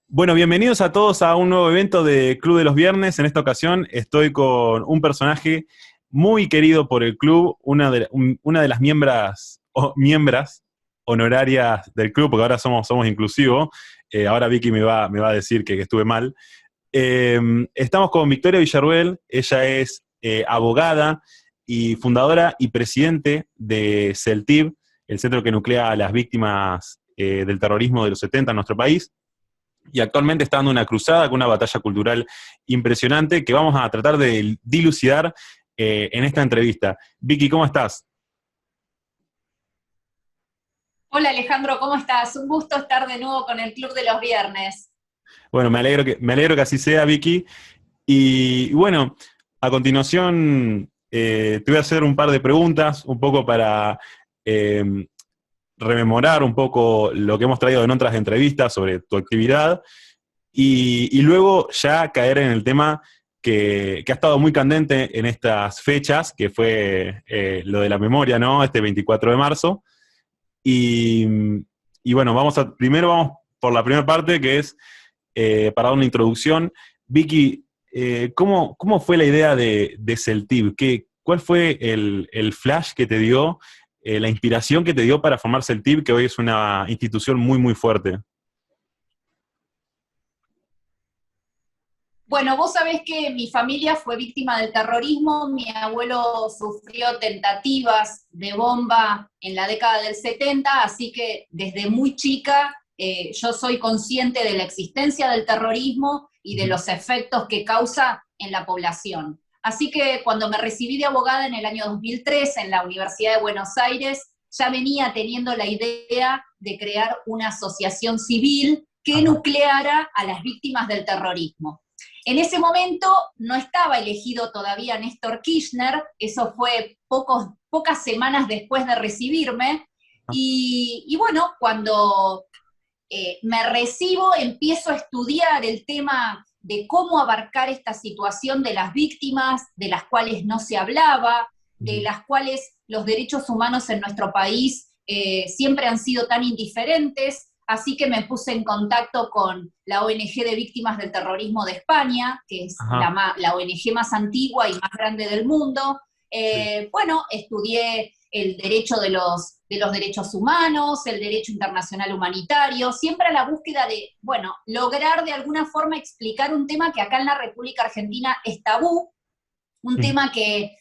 Bueno, bienvenidos a todos a un nuevo evento de Club de los Viernes. En esta ocasión estoy con un personaje muy querido por el club, una de las miembras honorarias del club, porque ahora somos inclusivos. Ahora Vicky me va a decir que estuve mal. Estamos con Victoria Villarruel. Ella es abogada y fundadora y presidente de CELTIV, el centro que nuclea a las víctimas del terrorismo de los 70 en nuestro país. Y actualmente está dando una cruzada con una batalla cultural impresionante que vamos a tratar de dilucidar en esta entrevista. Vicky, ¿cómo estás? Hola Alejandro, ¿cómo estás? Un gusto estar de nuevo con el Club de los Viernes. Bueno, me alegro que así sea, Vicky. Y bueno, a continuación te voy a hacer un par de preguntas, un poco para eh, rememorar un poco lo que hemos traído en otras entrevistas sobre tu actividad. Y luego ya caer en el tema que ha estado muy candente en estas fechas, que fue lo de la memoria, ¿no? Este 24 de marzo. Y, y bueno, primero vamos por la primera parte, que es para dar una introducción. Vicky, ¿cómo fue la idea de CELTIV? ¿Cuál fue el flash que te dio, la inspiración que te dio para formar CELTIV, que hoy es una institución muy, muy fuerte? Bueno, vos sabés que mi familia fue víctima del terrorismo, mi abuelo sufrió tentativas de bomba en la década del 70, así que desde muy chica yo soy consciente de la existencia del terrorismo y de Ujú. los efectos que causa en la población. Así que cuando me recibí de abogada en el año 2003 en la Universidad de Buenos Aires, ya venía teniendo la idea de crear una asociación civil que Ajá. nucleara a las víctimas del terrorismo. En ese momento no estaba elegido todavía Néstor Kirchner, eso fue pocas semanas después de recibirme, y bueno, cuando me recibo empiezo a estudiar el tema de cómo abarcar esta situación de las víctimas, de las cuales no se hablaba, de Ujú. las cuales los derechos humanos en nuestro país siempre han sido tan indiferentes. Así que me puse en contacto con la ONG de Víctimas del Terrorismo de España, que es Ajá. la ONG más antigua y más grande del mundo. Sí. Bueno, estudié el derecho de los derechos humanos, el derecho internacional humanitario, siempre a la búsqueda de, bueno, lograr de alguna forma explicar un tema que acá en la República Argentina es tabú, un Ujú. tema que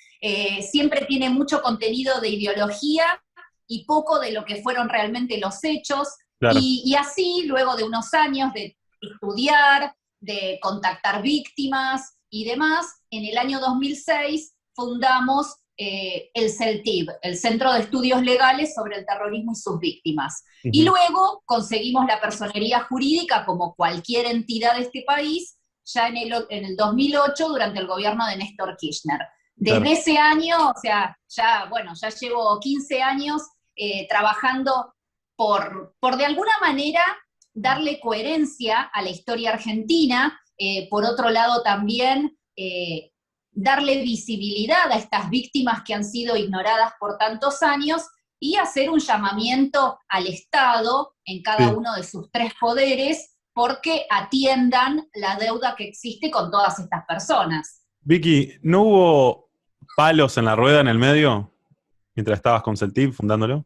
siempre tiene mucho contenido de ideología y poco de lo que fueron realmente los hechos. Claro. Y así, luego de unos años de estudiar, de contactar víctimas y demás, en el año 2006 fundamos el CELTIV, el Centro de Estudios Legales sobre el Terrorismo y sus Víctimas. Y Ujú. luego conseguimos la personería jurídica como cualquier entidad de este país ya en el 2008 durante el gobierno de Néstor Kirchner. Claro. Desde ese año, o sea, ya, bueno, ya llevo 15 años trabajando por de alguna manera darle coherencia a la historia argentina, por otro lado también darle visibilidad a estas víctimas que han sido ignoradas por tantos años y hacer un llamamiento al Estado en cada Sí. uno de sus tres poderes porque atiendan la deuda que existe con todas estas personas. Vicky, ¿no hubo palos en la rueda en el medio mientras estabas con Celtiv fundándolo?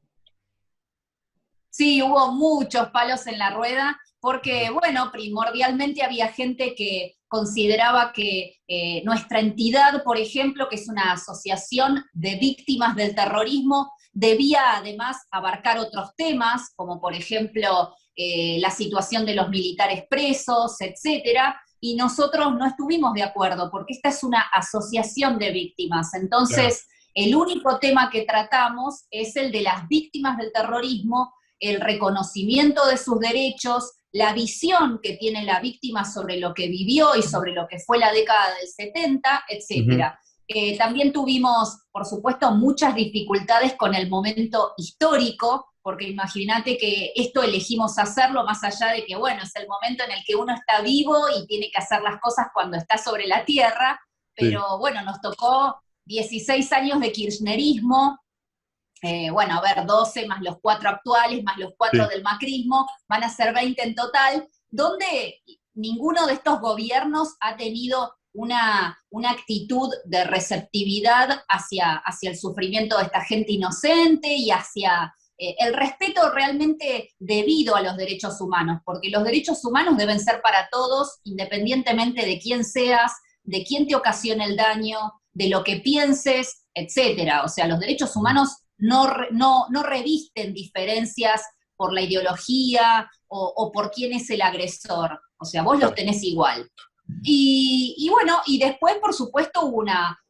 Sí, hubo muchos palos en la rueda porque, bueno, primordialmente había gente que consideraba que nuestra entidad, por ejemplo, que es una asociación de víctimas del terrorismo, debía además abarcar otros temas, como por ejemplo la situación de los militares presos, etcétera, y nosotros no estuvimos de acuerdo, porque esta es una asociación de víctimas. Claro. Entonces, el único tema que tratamos es el de las víctimas del terrorismo, el reconocimiento de sus derechos, la visión que tiene la víctima sobre lo que vivió y sobre lo que fue la década del 70, Ujú. etcétera. También tuvimos, por supuesto, muchas dificultades con el momento histórico, porque imagínate que esto elegimos hacerlo más allá de que, bueno, es el momento en el que uno está vivo y tiene que hacer las cosas cuando está sobre la tierra, Sí. pero bueno, nos tocó 16 años de kirchnerismo, bueno, a ver, 12 más los 4 actuales, más los 4 Sí. del macrismo, van a ser 20 en total, donde ninguno de estos gobiernos ha tenido una actitud de receptividad hacia el sufrimiento de esta gente inocente y hacia el respeto realmente debido a los derechos humanos, porque los derechos humanos deben ser para todos, independientemente de quién seas, de quién te ocasione el daño, de lo que pienses, etcétera. O sea, los derechos humanos no revisten diferencias por la ideología o por quién es el agresor. O sea, vos los tenés igual. Y bueno, y después, por supuesto,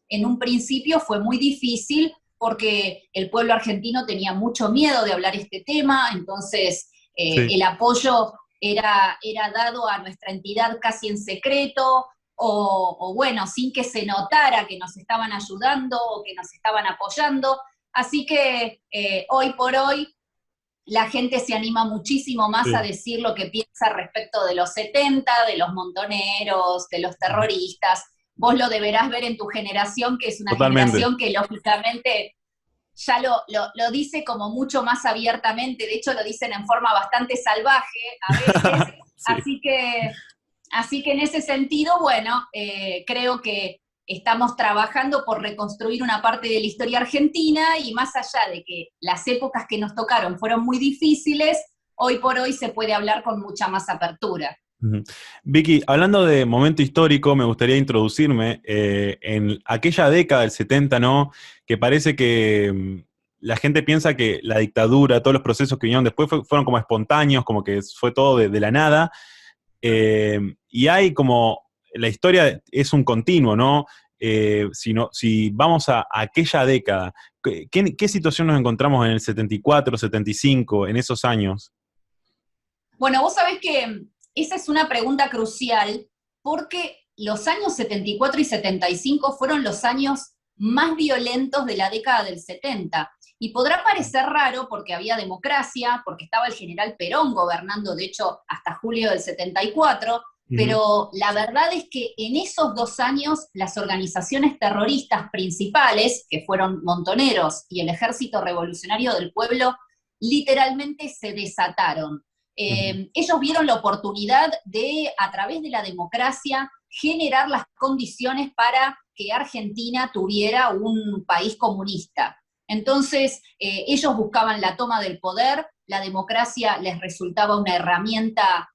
en un principio fue muy difícil porque el pueblo argentino tenía mucho miedo de hablar este tema, entonces el apoyo era dado a nuestra entidad casi en secreto, o bueno, sin que se notara que nos estaban ayudando o que nos estaban apoyando. Así que hoy por hoy la gente se anima muchísimo más a decir lo que piensa respecto de los 70, de los montoneros, de los terroristas. Vos lo deberás ver en tu generación, que es una generación que lógicamente ya lo dice como mucho más abiertamente, de hecho lo dicen en forma bastante salvaje a veces, así que en ese sentido, bueno, creo que estamos trabajando por reconstruir una parte de la historia argentina y más allá de que las épocas que nos tocaron fueron muy difíciles, hoy por hoy se puede hablar con mucha más apertura. Vicky, hablando de momento histórico, me gustaría introducirme en aquella década del 70, ¿no? Que parece que la gente piensa que la dictadura, todos los procesos que vinieron después fueron como espontáneos, como que fue todo de la nada. Y hay como, la historia es un continuo, ¿no? Si vamos a aquella década, ¿qué situación nos encontramos en el 74, 75, en esos años? Bueno, vos sabés que esa es una pregunta crucial porque los años 74 y 75 fueron los años más violentos de la década del 70. Y podrá parecer raro porque había democracia, porque estaba el general Perón gobernando, de hecho, hasta julio del 74, pero la verdad es que en esos 2 años las organizaciones terroristas principales, que fueron Montoneros y el Ejército Revolucionario del Pueblo, literalmente se desataron. Ellos vieron la oportunidad de, a través de la democracia, generar las condiciones para que Argentina tuviera un país comunista. Entonces, ellos buscaban la toma del poder, la democracia les resultaba una herramienta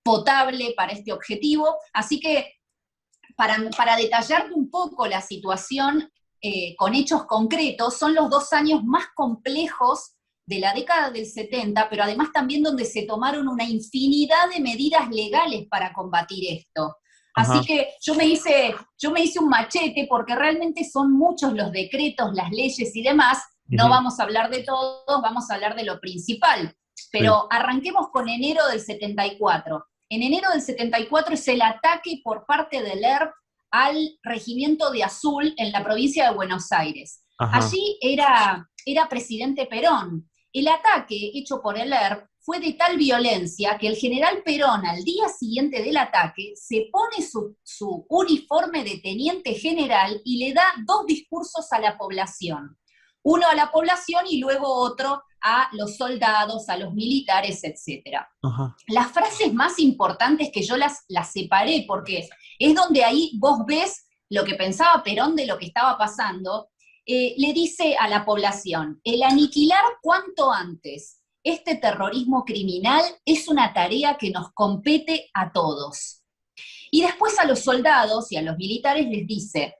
potable para este objetivo, así que para detallarte un poco la situación con hechos concretos, son los 2 años más complejos de la década del 70, pero además también donde se tomaron una infinidad de medidas legales para combatir esto. Así que yo me hice un machete porque realmente son muchos los decretos, las leyes y demás. No vamos a hablar de todos, vamos a hablar de lo principal. Pero arranquemos con enero del 74. En enero del 74 es el ataque por parte del ERP al regimiento de Azul en la provincia de Buenos Aires. Allí era presidente Perón. El ataque hecho por el ERP fue de tal violencia que el general Perón, al día siguiente del ataque, se pone su uniforme de teniente general y le da 2 discursos a la población. Uno a la población y luego otro a los soldados, a los militares, etc. Las frases más importantes que yo las separé, porque es donde ahí vos ves lo que pensaba Perón de lo que estaba pasando. Le dice a la población: el aniquilar cuanto antes este terrorismo criminal es una tarea que nos compete a todos. Y después a los soldados y a los militares les dice: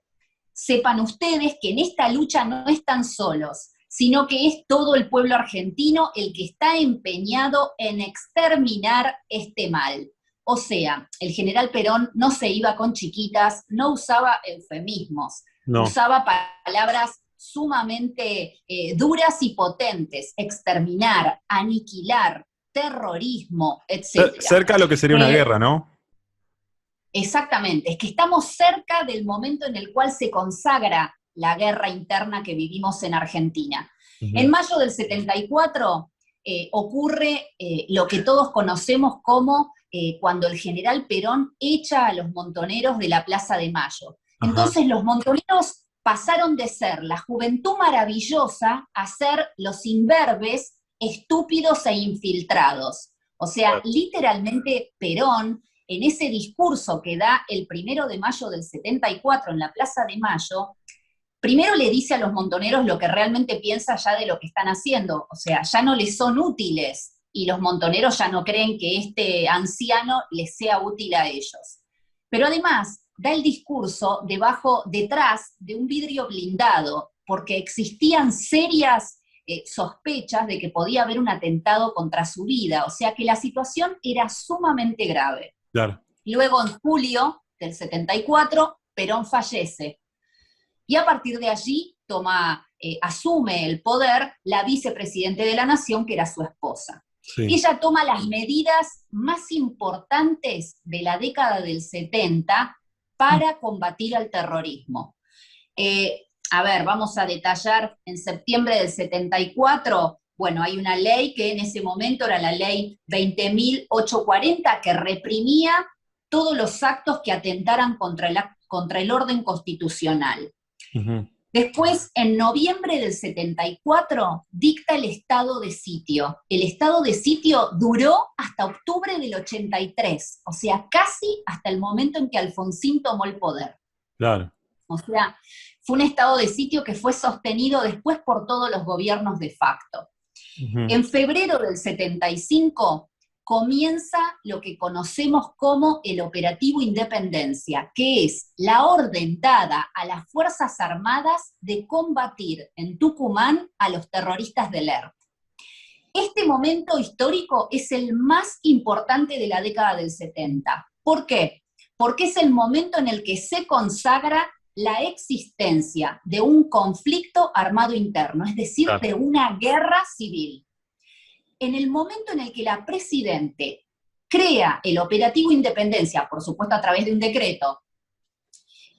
sepan ustedes que en esta lucha no están solos, sino que es todo el pueblo argentino el que está empeñado en exterminar este mal. O sea, el general Perón no se iba con chiquitas, no usaba eufemismos, usaba palabras sumamente duras y potentes: exterminar, aniquilar, terrorismo, etc. Cerca de lo que sería una guerra, ¿no? Exactamente, es que estamos cerca del momento en el cual se consagra la guerra interna que vivimos en Argentina. En mayo del 74 ocurre lo que todos conocemos como cuando el general Perón echa a los montoneros de la Plaza de Mayo. Entonces los montoneros pasaron de ser la juventud maravillosa a ser los imberbes, estúpidos e infiltrados. O sea, literalmente Perón, en ese discurso que da el 1 de mayo del 74 en la Plaza de Mayo, primero le dice a los montoneros lo que realmente piensa ya de lo que están haciendo, o sea, ya no les son útiles, y los montoneros ya no creen que este anciano les sea útil a ellos. Pero además, da el discurso detrás de un vidrio blindado, porque existían serias sospechas de que podía haber un atentado contra su vida, o sea que la situación era sumamente grave. Claro. Luego, en julio del 74, Perón fallece. Y a partir de allí asume el poder la vicepresidente de la Nación, que era su esposa. Sí. Ella toma las medidas más importantes de la década del 70 para combatir al terrorismo. Vamos a detallar, en septiembre del 74, bueno, hay una ley que en ese momento era la ley 20.840, que reprimía todos los actos que atentaran contra el orden constitucional. Uh-huh. Después, en noviembre del 74, dicta el estado de sitio. El estado de sitio duró hasta octubre del 83, o sea, casi hasta el momento en que Alfonsín tomó el poder. Claro. O sea, fue un estado de sitio que fue sostenido después por todos los gobiernos de facto. Uh-huh. En febrero del 75 comienza lo que conocemos como el Operativo Independencia, que es la orden dada a las Fuerzas Armadas de combatir en Tucumán a los terroristas del ERP. Este momento histórico es el más importante de la década del 70. ¿Por qué? Porque es el momento en el que se consagra la existencia de un conflicto armado interno, es decir, claro, de una guerra civil. En el momento en el que la Presidente crea el Operativo Independencia, por supuesto a través de un decreto,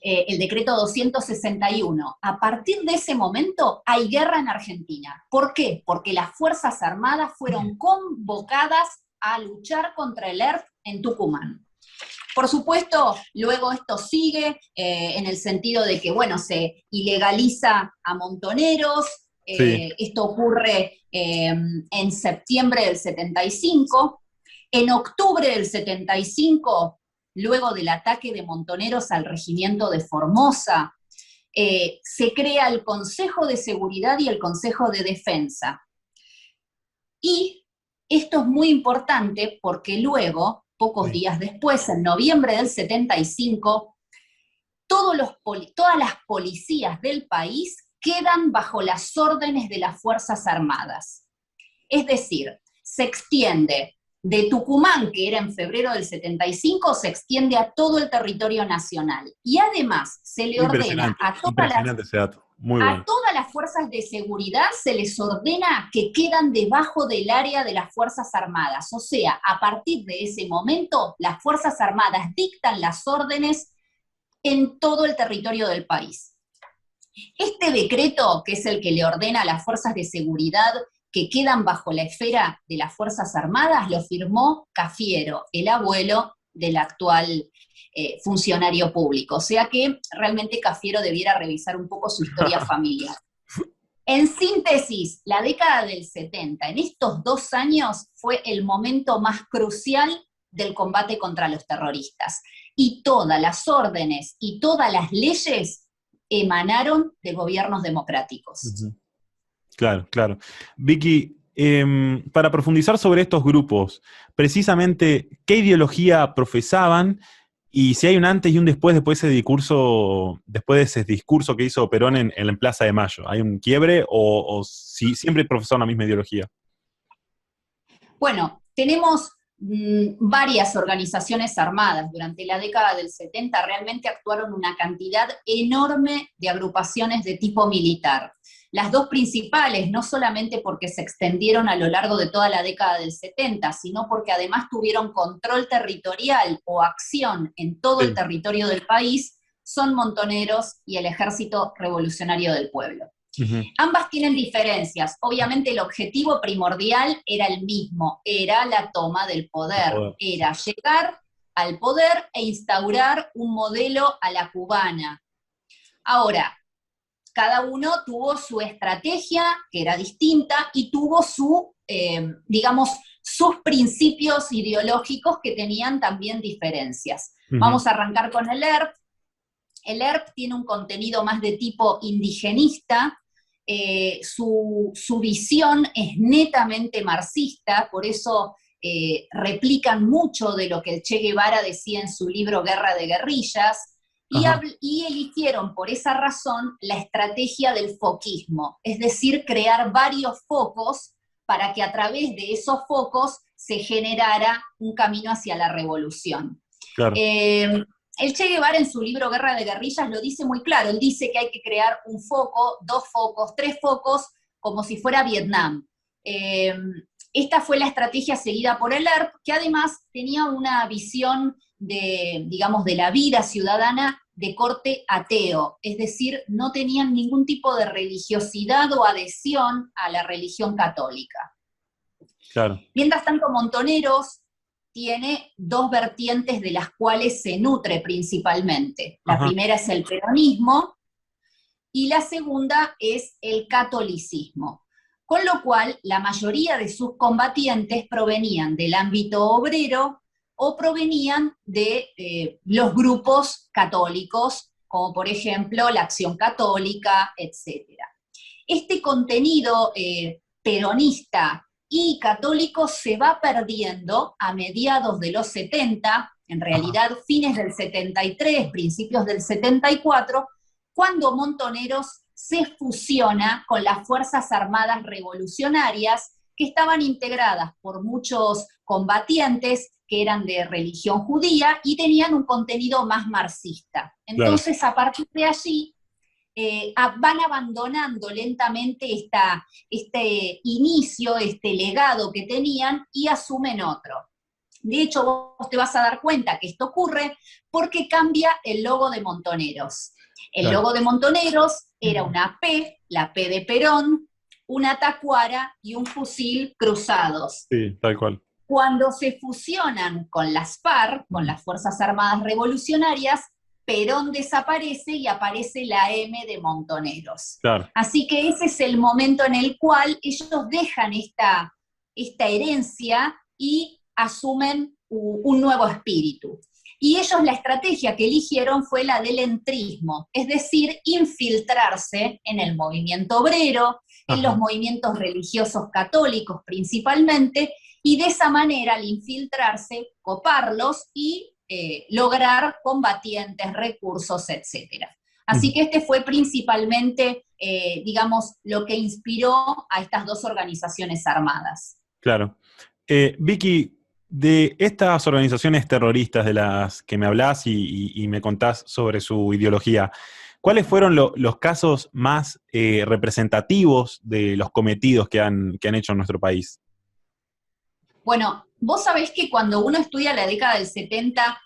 el decreto 261, a partir de ese momento hay guerra en Argentina. ¿Por qué? Porque las Fuerzas Armadas fueron convocadas a luchar contra el ERP en Tucumán. Por supuesto, luego esto sigue en el sentido de que, bueno, se ilegaliza a montoneros. Sí. Esto ocurre en septiembre del 75. En octubre del 75, luego del ataque de montoneros al regimiento de Formosa, se crea el Consejo de Seguridad y el Consejo de Defensa. Y esto es muy importante porque luego, pocos días después, en noviembre del 75, todas las policías del país quedan bajo las órdenes de las Fuerzas Armadas. Es decir, se extiende de Tucumán, que era en febrero del 75, se extiende a todo el territorio nacional. Y además se le ordena a todas las fuerzas de seguridad, se les ordena que quedan debajo del área de las Fuerzas Armadas. O sea, a partir de ese momento, las Fuerzas Armadas dictan las órdenes en todo el territorio del país. Este decreto, que es el que le ordena a las fuerzas de seguridad que quedan bajo la esfera de las Fuerzas Armadas, lo firmó Cafiero, el abuelo del actual funcionario público. O sea que realmente Cafiero debiera revisar un poco su historia familiar. En síntesis, la década del 70, en estos 2 años, fue el momento más crucial del combate contra los terroristas. Y todas las órdenes y todas las leyes emanaron de gobiernos democráticos. Uh-huh. Claro, claro. Vicky, para profundizar sobre estos grupos, precisamente, ¿qué ideología profesaban? Y si hay un antes y un después de ese discurso que hizo Perón en Plaza de Mayo, ¿hay un quiebre o si siempre profesaron la misma ideología? Bueno, tenemos varias organizaciones armadas. Durante la década del 70 realmente actuaron una cantidad enorme de agrupaciones de tipo militar. Las 2 principales, no solamente porque se extendieron a lo largo de toda la década del 70, sino porque además tuvieron control territorial o acción en todo el territorio del país, son Montoneros y el Ejército Revolucionario del Pueblo. Uh-huh. Ambas tienen diferencias. Obviamente el objetivo primordial era el mismo, era la toma del poder, era llegar al poder e instaurar un modelo a la cubana. Ahora, cada uno tuvo su estrategia, que era distinta, y tuvo su sus principios ideológicos que tenían también diferencias. Ujú. Vamos a arrancar con el ERP. El ERP tiene un contenido más de tipo indigenista, su visión es netamente marxista, por eso replican mucho de lo que el Che Guevara decía en su libro Guerra de Guerrillas, y eligieron por esa razón la estrategia del foquismo, es decir, crear varios focos para que a través de esos focos se generara un camino hacia la revolución. Claro. El Che Guevara en su libro Guerra de Guerrillas lo dice muy claro, él dice que hay que crear un foco, 2 focos, 3 focos, como si fuera Vietnam. Esta fue la estrategia seguida por el ERP, que además tenía una visión de, digamos, de la vida ciudadana de corte ateo, es decir, no tenían ningún tipo de religiosidad o adhesión a la religión católica. Claro. Mientras tanto, Montoneros tiene 2 vertientes de las cuales se nutre principalmente. La primera es el peronismo y la segunda es el catolicismo. Con lo cual, la mayoría de sus combatientes provenían del ámbito obrero o provenían de los grupos católicos, como por ejemplo la Acción Católica, etc. Este contenido peronista y católico se va perdiendo a mediados de los 70, en realidad fines del 73, principios del 74, cuando Montoneros se fusiona con las Fuerzas Armadas Revolucionarias, que estaban integradas por muchos combatientes que eran de religión judía y tenían un contenido más marxista. Entonces, a partir de allí, van abandonando lentamente este inicio, este legado que tenían y asumen otro. De hecho, vos te vas a dar cuenta que esto ocurre porque cambia el logo de Montoneros. El logo de Montoneros era una P, la P de Perón, una tacuara y un fusil cruzados. Sí, tal cual. Cuando se fusionan con las FARC, con las Fuerzas Armadas Revolucionarias, Perón desaparece y aparece la M de Montoneros. Claro. Así que ese es el momento en el cual ellos dejan esta herencia y asumen un nuevo espíritu. Y ellos la estrategia que eligieron fue la del entrismo, es decir, infiltrarse en el movimiento obrero, en los movimientos religiosos católicos principalmente, y de esa manera, al infiltrarse, coparlos y lograr combatientes, recursos, etc. Así que este fue principalmente, digamos, lo que inspiró a estas 2 organizaciones armadas. Claro. Vicky, de estas organizaciones terroristas de las que me hablás y me contás sobre su ideología, ¿cuáles fueron los casos más representativos de los cometidos que han hecho en nuestro país? Bueno, vos sabés que cuando uno estudia la década del 70,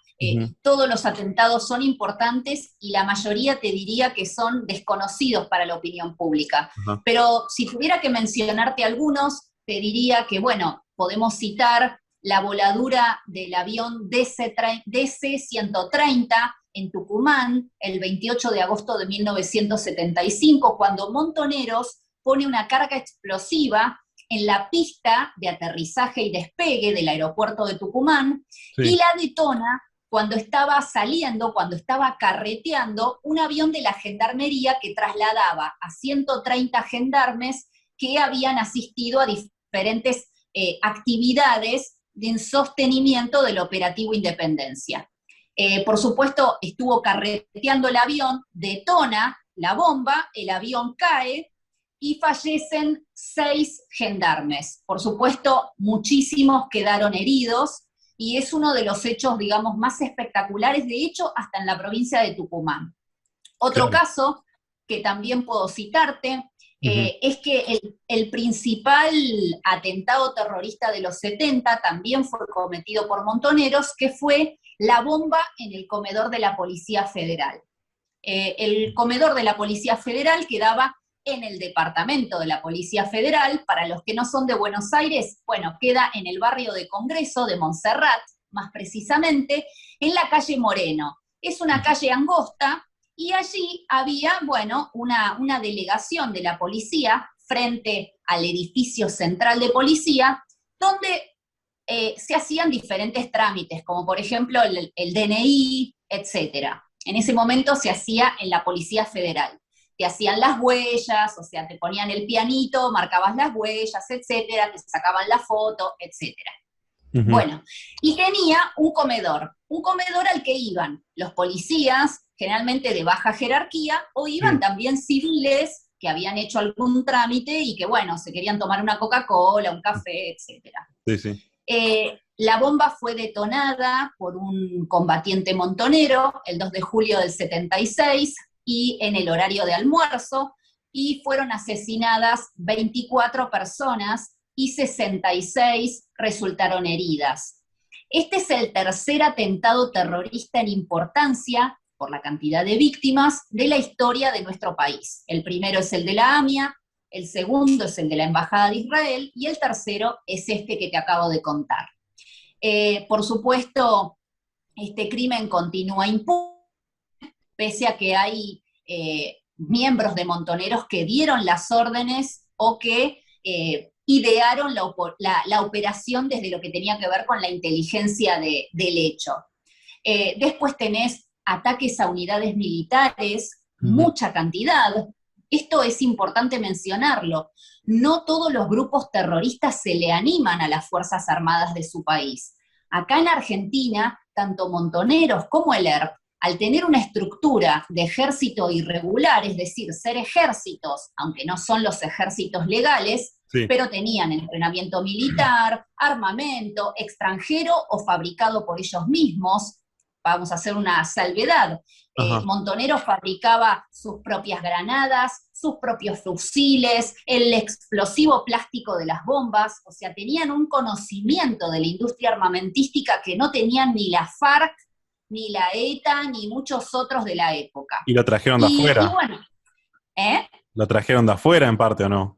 todos los atentados son importantes y la mayoría te diría que son desconocidos para la opinión pública. Pero si tuviera que mencionarte algunos, te diría que, bueno, podemos citar la voladura del avión DC-130 en Tucumán, el 28 de agosto de 1975, cuando Montoneros pone una carga explosiva en la pista de aterrizaje y despegue del aeropuerto de Tucumán, y la detona cuando estaba saliendo, cuando estaba carreteando un avión de la Gendarmería que trasladaba a 130 gendarmes que habían asistido a diferentes actividades en sostenimiento del operativo Independencia. Por supuesto, estuvo carreteando el avión, detona la bomba, el avión cae y fallecen 6 gendarmes. Por supuesto, muchísimos quedaron heridos y es uno de los hechos, digamos, más espectaculares, de hecho, hasta en la provincia de Tucumán. Otro caso que también puedo citarte es que el principal atentado terrorista de los 70 también fue cometido por Montoneros, que fue la bomba en el comedor de la Policía Federal. El comedor de la Policía Federal quedaba en el departamento de la Policía Federal. Para los que no son de Buenos Aires, bueno, queda en el barrio de Congreso de Montserrat, más precisamente, en la calle Moreno. Es una calle angosta, y allí había, bueno, una delegación de la policía frente al edificio central de policía, donde se hacían diferentes trámites, como por ejemplo el DNI, etcétera. En ese momento se hacía en la Policía Federal. Te hacían las huellas, o sea, te ponían el pianito, marcabas las huellas, etcétera, te sacaban la foto, etcétera. Bueno, y tenía un comedor al que iban los policías, generalmente de baja jerarquía, o iban también civiles que habían hecho algún trámite y que, bueno, se querían tomar una Coca-Cola, un café, etcétera. Sí, sí. La bomba fue detonada por un combatiente montonero el 2 de julio del 76 y en el horario de almuerzo, y fueron asesinadas 24 personas y 66 resultaron heridas. Este es el tercer atentado terrorista en importancia, por la cantidad de víctimas, de la historia de nuestro país. El primero es el de la AMIA, el segundo es el de la Embajada de Israel, y el tercero es este que te acabo de contar. Por supuesto, este crimen continúa impune, pese a que hay miembros de montoneros que dieron las órdenes o que idearon la operación desde lo que tenía que ver con la inteligencia del hecho. Después tenés ataques a unidades militares, mucha cantidad. Esto es importante mencionarlo. No todos los grupos terroristas se le animan a las Fuerzas Armadas de su país. Acá en Argentina, tanto Montoneros como el ERP, al tener una estructura de ejército irregular, es decir, ser ejércitos, aunque no son los ejércitos legales, sí, pero tenían entrenamiento militar, armamento, extranjero o fabricado por ellos mismos. Vamos a hacer una salvedad. Montoneros fabricaba sus propias granadas, sus propios fusiles, el explosivo plástico de las bombas, o sea, tenían un conocimiento de la industria armamentística que no tenían ni la FARC, ni la ETA, ni muchos otros de la época. ¿Y lo trajeron de afuera? Y bueno, ¿Lo trajeron de afuera en parte o no?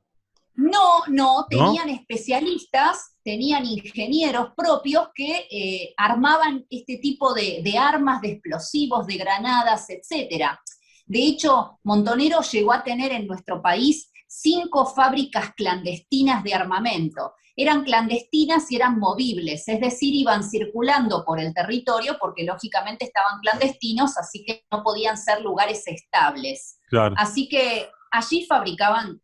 No, tenían especialistas, tenían ingenieros propios que armaban este tipo de armas, de explosivos, de granadas, etc. De hecho, Montonero llegó a tener en nuestro país 5 fábricas clandestinas de armamento. Eran clandestinas y eran movibles, es decir, iban circulando por el territorio porque lógicamente estaban clandestinos, así que no podían ser lugares estables. Claro. Así que allí fabricaban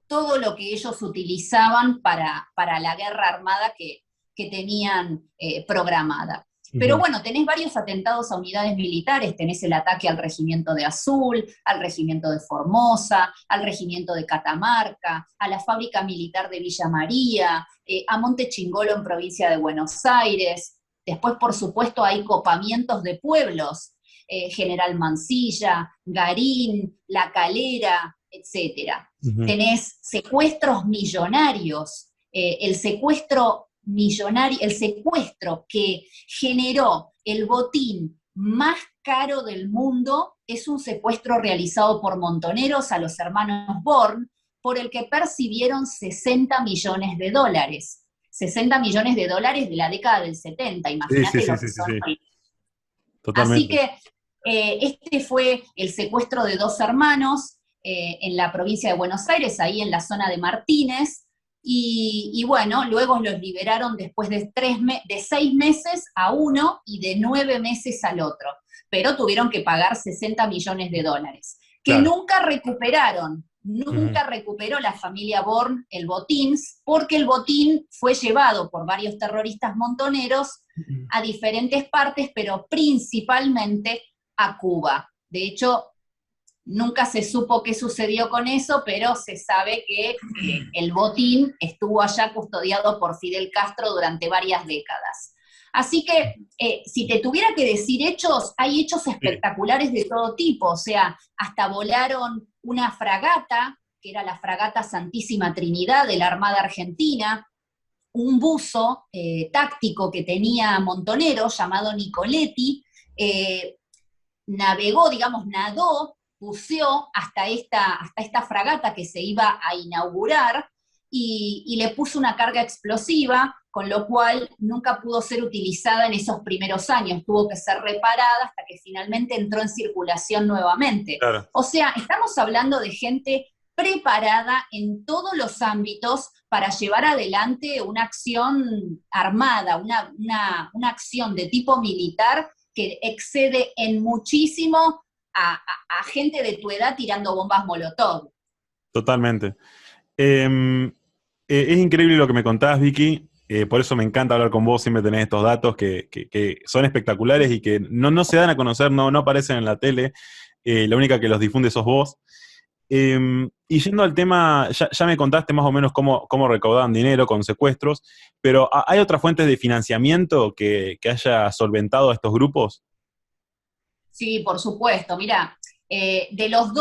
todo lo que ellos utilizaban para la guerra armada que tenían programada. Pero bueno, tenés varios atentados a unidades militares, tenés el ataque al regimiento de Azul, al regimiento de Formosa, al regimiento de Catamarca, a la fábrica militar de Villa María, a Monte Chingolo en provincia de Buenos Aires. Después, por supuesto, hay copamientos de pueblos, General Mansilla, Garín, La Calera, etcétera. Tenés secuestros millonarios, el secuestro que generó el botín más caro del mundo es un secuestro realizado por montoneros a los hermanos Born, por el que percibieron $60 millones. $60 millones de la década del 70, imagínate lo que son. Totalmente. Así que este fue el secuestro de 2 hermanos en la provincia de Buenos Aires, ahí en la zona de Martínez, y bueno, luego los liberaron después de 6 meses a uno y de 9 meses al otro, pero tuvieron que pagar $60 millones, que claro, nunca recuperaron. Nunca recuperó la familia Born el botín, porque el botín fue llevado por varios terroristas montoneros a diferentes partes, pero principalmente a Cuba. De hecho, nunca se supo qué sucedió con eso, pero se sabe que el botín estuvo allá custodiado por Fidel Castro durante varias décadas. Así que, si te tuviera que decir hechos, hay hechos espectaculares de todo tipo, o sea, hasta volaron una fragata, que era la fragata Santísima Trinidad de la Armada Argentina, un buzo táctico que tenía Montonero, llamado Nicoletti, nadó, buceó hasta esta fragata que se iba a inaugurar y le puso una carga explosiva, con lo cual nunca pudo ser utilizada en esos primeros años, tuvo que ser reparada hasta que finalmente entró en circulación nuevamente. Claro. O sea, estamos hablando de gente preparada en todos los ámbitos para llevar adelante una acción armada, una acción de tipo militar que excede en muchísimo a gente de tu edad tirando bombas Molotov. Totalmente. Eh, es increíble lo que me contás, Vicky. Por eso me encanta hablar con vos, siempre tenés estos datos que son espectaculares y que no se dan a conocer, no aparecen en la tele. La única que los difunde sos vos. Y yendo al tema, ya me contaste más o menos cómo recaudaban dinero con secuestros, pero ¿hay otras fuentes de financiamiento que haya solventado a estos grupos? Sí, por supuesto. Mira, de las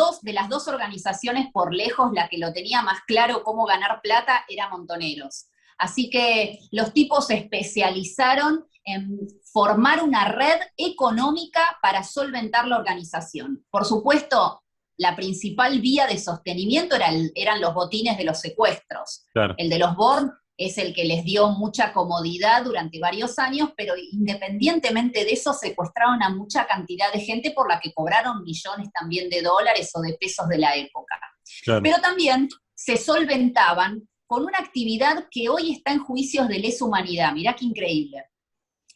dos organizaciones, por lejos, la que lo tenía más claro cómo ganar plata era Montoneros. Así que los tipos se especializaron en formar una red económica para solventar la organización. Por supuesto, la principal vía de sostenimiento eran los botines de los secuestros. Claro, El de los Born es el que les dio mucha comodidad durante varios años, pero independientemente de eso secuestraron a mucha cantidad de gente por la que cobraron millones también de dólares o de pesos de la época. claro. Pero también se solventaban con una actividad que hoy está en juicios de lesa humanidad. Mirá qué increíble.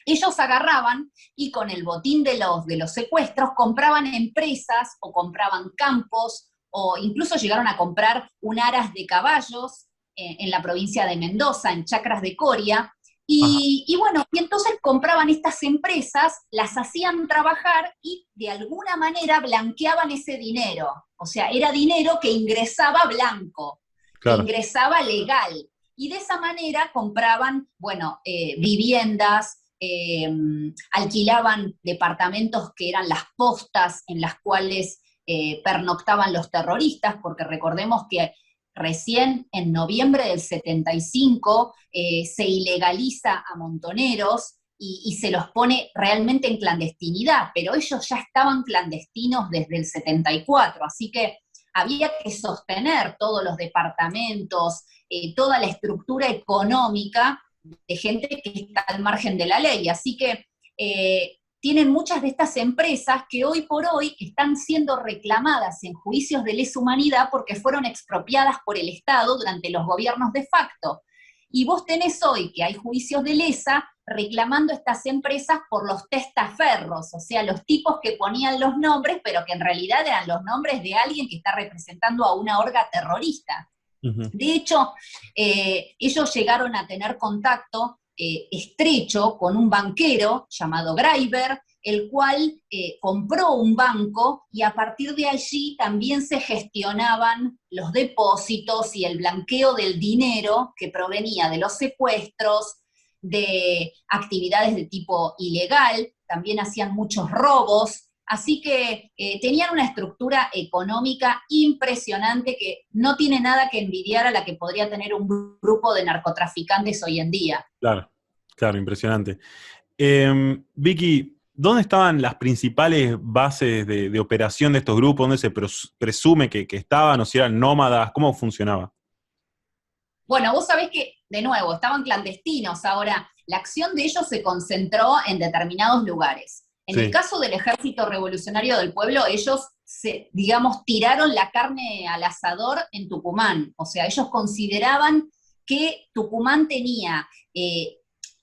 Ellos agarraban y con el botín de los secuestros compraban empresas o compraban campos o incluso llegaron a comprar un aras de caballos en la provincia de Mendoza, en Chacras de Coria, Ajá, y bueno, y entonces compraban estas empresas, las hacían trabajar y de alguna manera blanqueaban ese dinero. O sea, era dinero que ingresaba blanco, que claro. ingresaba legal. Y de esa manera compraban, bueno, viviendas, alquilaban departamentos que eran las postas en las cuales pernoctaban los terroristas, porque recordemos que recién en noviembre del 75 se ilegaliza a Montoneros y se los pone realmente en clandestinidad, pero ellos ya estaban clandestinos desde el 74, así que había que sostener todos los departamentos, toda la estructura económica de gente que está al margen de la ley. Así que tienen muchas de estas empresas que hoy por hoy están siendo reclamadas en juicios de lesa humanidad porque fueron expropiadas por el Estado durante los gobiernos de facto. Y vos tenés hoy que hay juicios de lesa reclamando estas empresas por los testaferros, o sea, los tipos que ponían los nombres, pero que en realidad eran los nombres de alguien que está representando a una orga terrorista. Ujú. De hecho, ellos llegaron a tener contacto estrecho con un banquero llamado Greiber, el cual compró un banco y a partir de allí también se gestionaban los depósitos y el blanqueo del dinero que provenía de los secuestros, de actividades de tipo ilegal, también hacían muchos robos, así que tenían una estructura económica impresionante que no tiene nada que envidiar a la que podría tener un grupo de narcotraficantes hoy en día. Claro, claro, impresionante. Vicky, ¿dónde estaban las principales bases de operación de estos grupos? ¿Dónde se presume que estaban o si eran nómadas? ¿Cómo funcionaba? Bueno, vos sabés que, de nuevo, estaban clandestinos. Ahora, la acción de ellos se concentró en determinados lugares. En el Sí, caso del Ejército Revolucionario del Pueblo, ellos digamos, tiraron la carne al asador en Tucumán. O sea, ellos consideraban que Tucumán tenía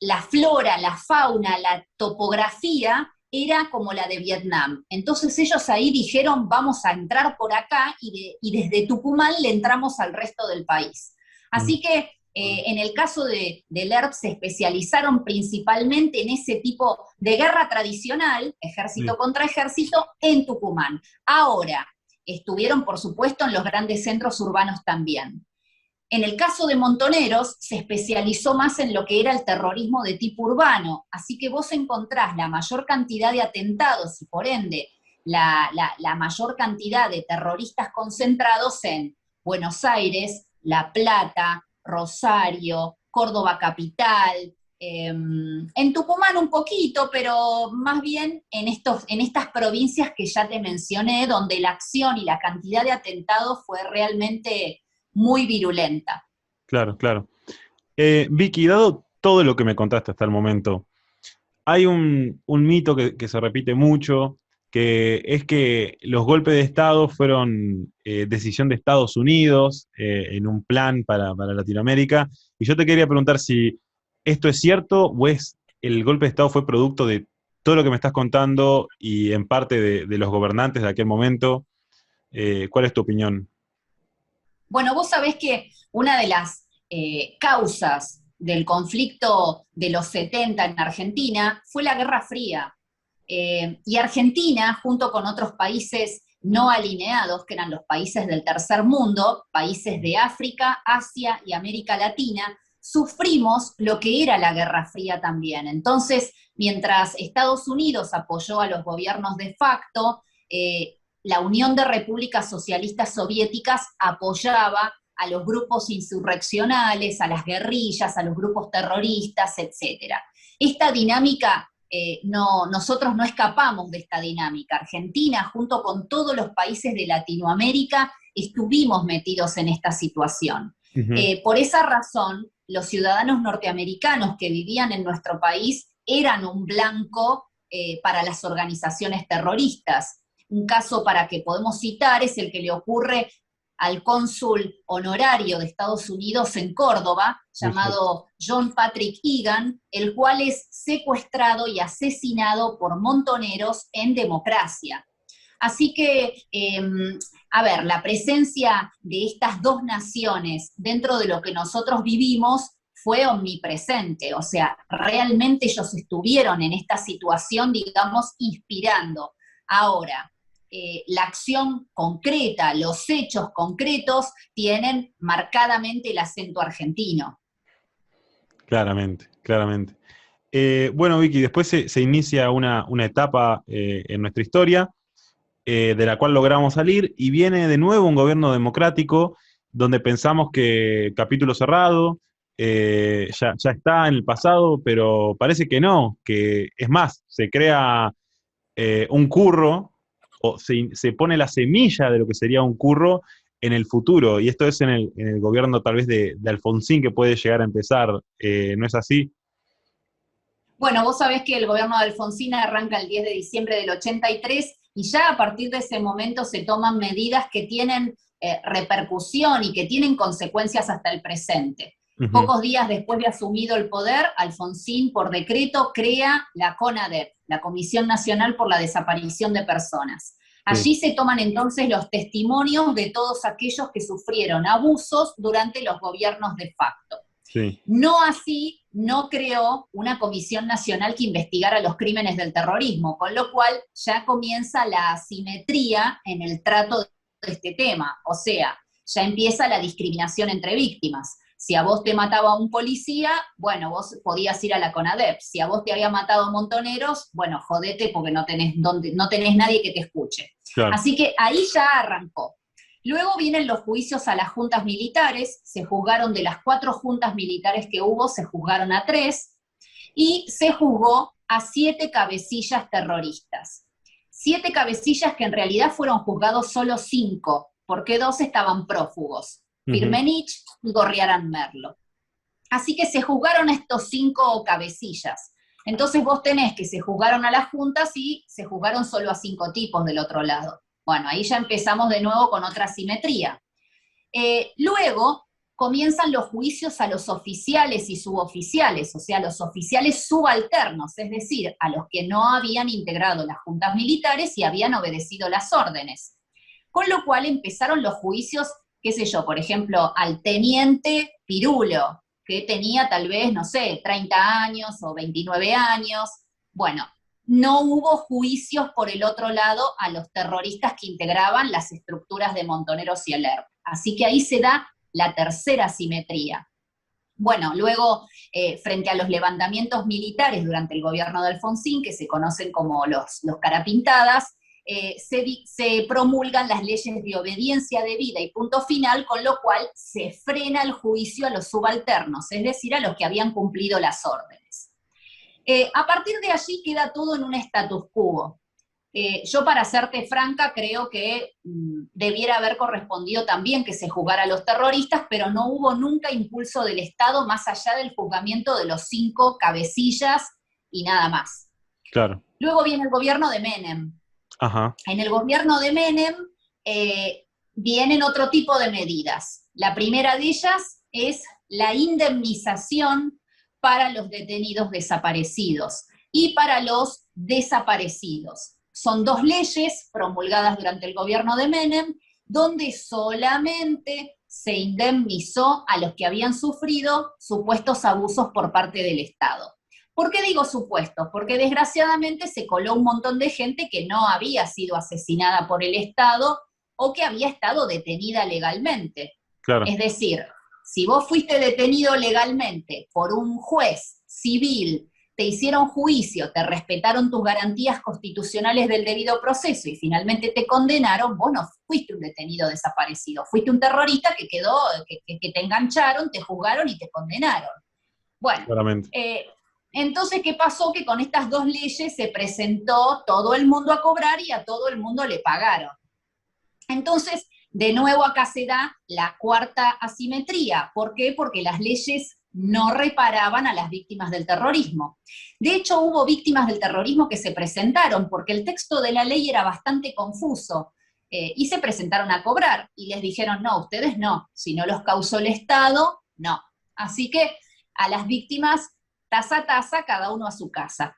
la flora, la fauna, la topografía era como la de Vietnam. Entonces ellos ahí dijeron, vamos a entrar por acá y desde Tucumán le entramos al resto del país. mm, Así que en el caso del ERP se especializaron principalmente en ese tipo de guerra tradicional, ejército sí, contra ejército, en Tucumán. Ahora, estuvieron por supuesto en los grandes centros urbanos también. En el caso de Montoneros, se especializó más en lo que era el terrorismo de tipo urbano, así que vos encontrás la mayor cantidad de atentados y por ende la mayor cantidad de terroristas concentrados en Buenos Aires, La Plata, Rosario, Córdoba capital, en Tucumán un poquito, pero más bien en estas provincias que ya te mencioné, donde la acción y la cantidad de atentados fue realmente muy virulenta. claro, claro. Vicky, dado todo lo que me contaste hasta el momento, hay un mito que se repite mucho, que es que los golpes de Estado fueron decisión de Estados Unidos en un plan para Latinoamérica. Y yo te quería preguntar si esto es cierto o es el golpe de Estado fue producto de todo lo que me estás contando y en parte de los gobernantes de aquel momento. ¿Cuál es tu opinión? Bueno, vos sabés que una de las causas del conflicto de los 70 en Argentina fue la Guerra Fría. Y Argentina, junto con otros países no alineados, que eran los países del tercer mundo, países de África, Asia y América Latina, sufrimos lo que era la Guerra Fría también. Entonces, mientras Estados Unidos apoyó a los gobiernos de facto, la Unión de Repúblicas Socialistas Soviéticas apoyaba a los grupos insurreccionales, a las guerrillas, a los grupos terroristas, etc. Esta dinámica, nosotros no escapamos de esta dinámica. Argentina, junto con todos los países de Latinoamérica, estuvimos metidos en esta situación. Ujú. Por esa razón, los ciudadanos norteamericanos que vivían en nuestro país eran un blanco para las organizaciones terroristas. Un caso para que podemos citar es el que le ocurre al cónsul honorario de Estados Unidos en Córdoba, Muy cierto. llamado John Patrick Egan, el cual es secuestrado y asesinado por montoneros en democracia. Así que, a ver, la presencia de estas dos naciones dentro de lo que nosotros vivimos fue omnipresente, o sea, realmente ellos estuvieron en esta situación, digamos, inspirando. Ahora, la acción concreta, los hechos concretos tienen marcadamente el acento argentino. Claramente, claramente. Bueno, Vicky, después se inicia una etapa en nuestra historia de la cual logramos salir y viene de nuevo un gobierno democrático donde pensamos que capítulo cerrado, ya está en el pasado, pero parece que no, que es más, se crea un curro o se pone la semilla de lo que sería un curro en el futuro, y esto es en el gobierno tal vez de Alfonsín que puede llegar a empezar, ¿no es así? Bueno, vos sabés que el gobierno de Alfonsín arranca el 10 de diciembre del 83 y ya a partir de ese momento se toman medidas que tienen repercusión y que tienen consecuencias hasta el presente. Ujú. Pocos días después de asumido el poder, Alfonsín por decreto crea la CONADEP, la Comisión Nacional por la Desaparición de Personas. Sí, Allí se toman entonces los testimonios de todos aquellos que sufrieron abusos durante los gobiernos de facto. sí, No así, no creó una comisión nacional que investigara los crímenes del terrorismo, con lo cual ya comienza la asimetría en el trato de este tema. O sea, ya empieza la discriminación entre víctimas. Si a vos te mataba un policía, bueno, vos podías ir a la CONADEP. Si a vos te había matado montoneros, bueno, jodete porque no tenés nadie que te escuche. claro. Así que ahí ya arrancó. Luego vienen los juicios a las juntas militares, se juzgaron de las 4 juntas militares que hubo, se juzgaron a 3, y se juzgó a 7 cabecillas terroristas. 7 cabecillas que en realidad fueron juzgados solo 5, porque 2 estaban prófugos, Ujú. Firmenich y Gorriarán Merlo. Así que se juzgaron a estos 5 cabecillas. Entonces vos tenés que se juzgaron a las juntas y se juzgaron solo a 5 tipos del otro lado. Bueno, ahí ya empezamos de nuevo con otra simetría. Luego comienzan los juicios a los oficiales y suboficiales, o sea, los oficiales subalternos, es decir, a los que no habían integrado las juntas militares y habían obedecido las órdenes. Con lo cual empezaron los juicios, qué sé yo, por ejemplo, al teniente Pirulo, que tenía tal vez, no sé, 30 años o 29 años. Bueno, no hubo juicios por el otro lado a los terroristas que integraban las estructuras de Montoneros y el ERP. Así que ahí se da la tercera simetría. Bueno, luego, frente a los levantamientos militares durante el gobierno de Alfonsín, que se conocen como los carapintadas, se promulgan las leyes de obediencia debida y punto final, con lo cual se frena el juicio a los subalternos, es decir, a los que habían cumplido las órdenes. A partir de allí queda todo en un status quo. Yo, para serte franca, creo que debiera haber correspondido también que se juzgara a los terroristas, pero no hubo nunca impulso del Estado más allá del juzgamiento de los 5 cabecillas y nada más. Claro. Luego viene el gobierno de Menem. Ajá, En el gobierno de Menem vienen otro tipo de medidas. La primera de ellas es la indemnización para los detenidos desaparecidos y para los desaparecidos. Son dos leyes promulgadas durante el gobierno de Menem, donde solamente se indemnizó a los que habían sufrido supuestos abusos por parte del Estado. ¿Por qué digo supuestos? Porque desgraciadamente se coló un montón de gente que no había sido asesinada por el Estado o que había estado detenida legalmente. claro, Es decir, si vos fuiste detenido legalmente por un juez civil, te hicieron juicio, te respetaron tus garantías constitucionales del debido proceso y finalmente te condenaron, vos no fuiste un detenido desaparecido, fuiste un terrorista que quedó, que te engancharon, te juzgaron y te condenaron. Bueno, claramente. entonces, ¿qué pasó? Que con estas dos leyes se presentó todo el mundo a cobrar y a todo el mundo le pagaron. Entonces, de nuevo acá se da la cuarta asimetría. ¿Por qué? Porque las leyes no reparaban a las víctimas del terrorismo. De hecho, hubo víctimas del terrorismo que se presentaron porque el texto de la ley era bastante confuso y se presentaron a cobrar y les dijeron, no, ustedes no, si no los causó el Estado, no. Así que a las víctimas, taza a taza, cada uno a su casa.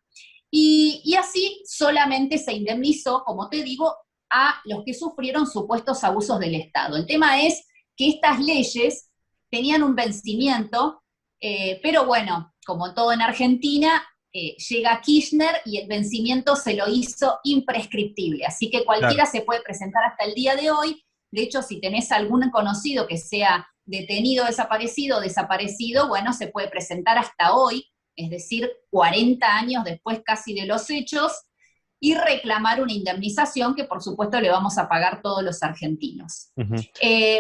Y así solamente se indemnizó, como te digo, a los que sufrieron supuestos abusos del Estado. El tema es que estas leyes tenían un vencimiento, pero bueno, como todo en Argentina, llega Kirchner y el vencimiento se lo hizo imprescriptible. Así que Claro. cualquiera se puede presentar hasta el día de hoy. De hecho, si tenés algún conocido que sea detenido, desaparecido, bueno, se puede presentar hasta hoy, es decir, 40 años después casi de los hechos, y reclamar una indemnización que por supuesto le vamos a pagar todos los argentinos. Ujú.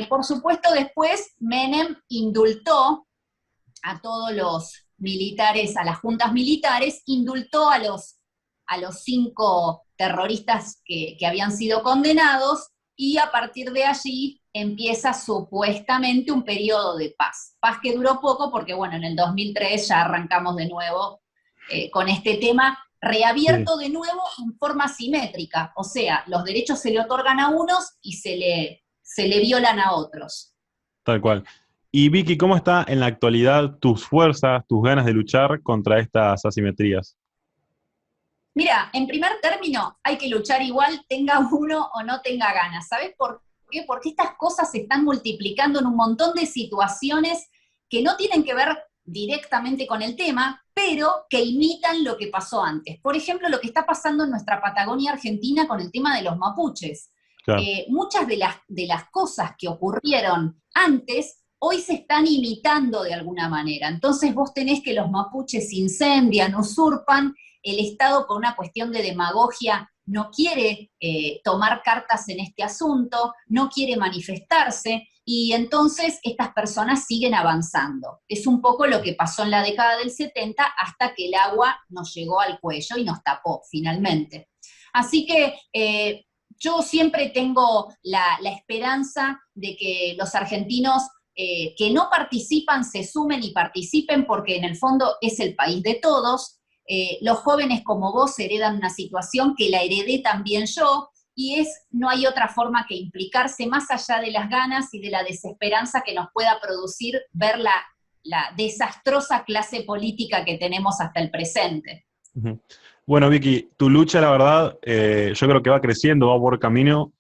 Por supuesto después Menem indultó a todos los militares, a las juntas militares, indultó a los 5 terroristas que habían sido condenados y a partir de allí empieza supuestamente un periodo de paz. Paz que duró poco porque, bueno, en el 2003 ya arrancamos de nuevo con este tema Sí, reabierto de nuevo en forma simétrica, o sea, los derechos se le otorgan a unos y se le violan a otros. tal cual. Y Vicky, ¿cómo está en la actualidad tus fuerzas, tus ganas de luchar contra estas asimetrías? Mira, en primer término, hay que luchar igual, tenga uno o no tenga ganas. ¿Sabes por qué? Porque estas cosas se están multiplicando en un montón de situaciones que no tienen que ver directamente con el tema, pero que imitan lo que pasó antes. Por ejemplo, lo que está pasando en nuestra Patagonia Argentina con el tema de los mapuches. Claro. Muchas de las cosas que ocurrieron antes hoy se están imitando de alguna manera. Entonces vos tenés que los mapuches incendian, usurpan, el Estado por una cuestión de demagogia no quiere tomar cartas en este asunto, no quiere manifestarse, y entonces estas personas siguen avanzando. Es un poco lo que pasó en la década del 70 hasta que el agua nos llegó al cuello y nos tapó finalmente. Así que yo siempre tengo la esperanza de que los argentinos que no participan se sumen y participen porque en el fondo es el país de todos. Los jóvenes como vos heredan una situación que la heredé también yo, y no hay otra forma que implicarse más allá de las ganas y de la desesperanza que nos pueda producir ver la desastrosa clase política que tenemos hasta el presente. Ujú. Bueno, Vicky, tu lucha, la verdad, yo creo que va creciendo, va por camino,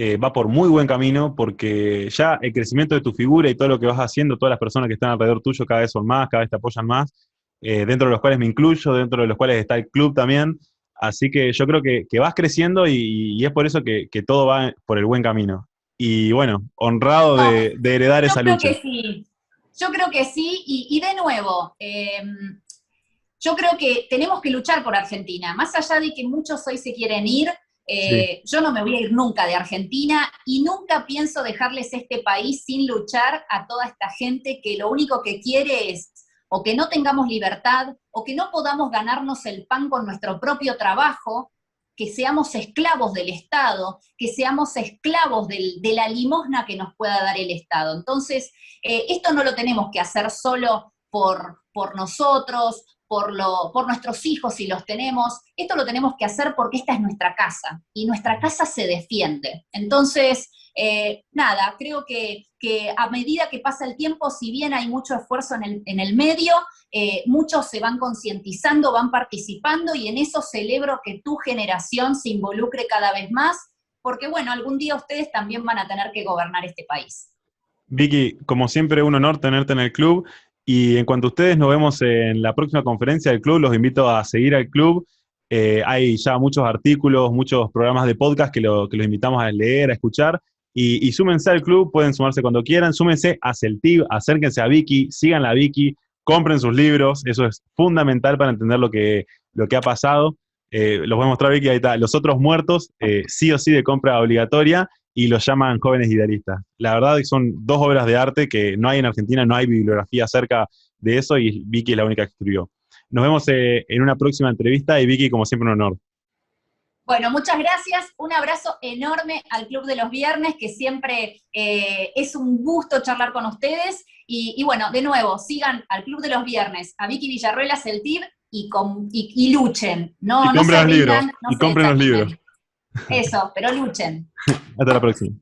va por muy buen camino, porque ya el crecimiento de tu figura y todo lo que vas haciendo, todas las personas que están alrededor tuyo cada vez son más, cada vez te apoyan más, dentro de los cuales me incluyo, dentro de los cuales está el club también. Así que yo creo que vas creciendo y es por eso que todo va por el buen camino. Y bueno, honrado No, de heredar yo esa creo lucha. que sí, yo creo que sí, y de nuevo, yo creo que tenemos que luchar por Argentina, más allá de que muchos hoy se quieren ir, Sí, yo no me voy a ir nunca de Argentina y nunca pienso dejarles este país sin luchar a toda esta gente que lo único que quiere es o que no tengamos libertad o que no podamos ganarnos el pan con nuestro propio trabajo, que seamos esclavos del Estado, que seamos esclavos de la limosna que nos pueda dar el Estado. Entonces, esto no lo tenemos que hacer solo por nosotros, por nuestros hijos si los tenemos. Esto lo tenemos que hacer porque esta es nuestra casa y nuestra casa se defiende. Entonces, nada, creo que a medida que pasa el tiempo, si bien hay mucho esfuerzo en el medio, muchos se van concientizando, van participando y en eso celebro que tu generación se involucre cada vez más, porque bueno, algún día ustedes también van a tener que gobernar este país. Vicky, como siempre, un honor tenerte en el club. Y en cuanto a ustedes, nos vemos en la próxima conferencia del club. Los invito a seguir al club. Hay ya muchos artículos, muchos programas de podcast que los invitamos a leer, a escuchar. Y súmense al club, pueden sumarse cuando quieran. Súmense a Celtiv, acérquense a Vicky, sigan a Vicky, compren sus libros. Eso es fundamental para entender lo que ha pasado. Los voy a mostrar, Vicky, ahí está. Los otros muertos, sí o sí de compra obligatoria, y los llaman jóvenes idealistas. La verdad que son dos obras de arte que no hay en Argentina, no hay bibliografía acerca de eso, y Vicky es la única que escribió. Nos vemos en una próxima entrevista, y Vicky, como siempre, un honor. Bueno, muchas gracias. Un abrazo enorme al Club de los Viernes, que siempre es un gusto charlar con ustedes. Y bueno, de nuevo, sigan al Club de los Viernes, a Vicky Villarruel, a Celtiv, y luchen. Y No compren se los libros. rindan, no Y se compren los desanimen. libros. Eso, pero luchen. Hasta la próxima.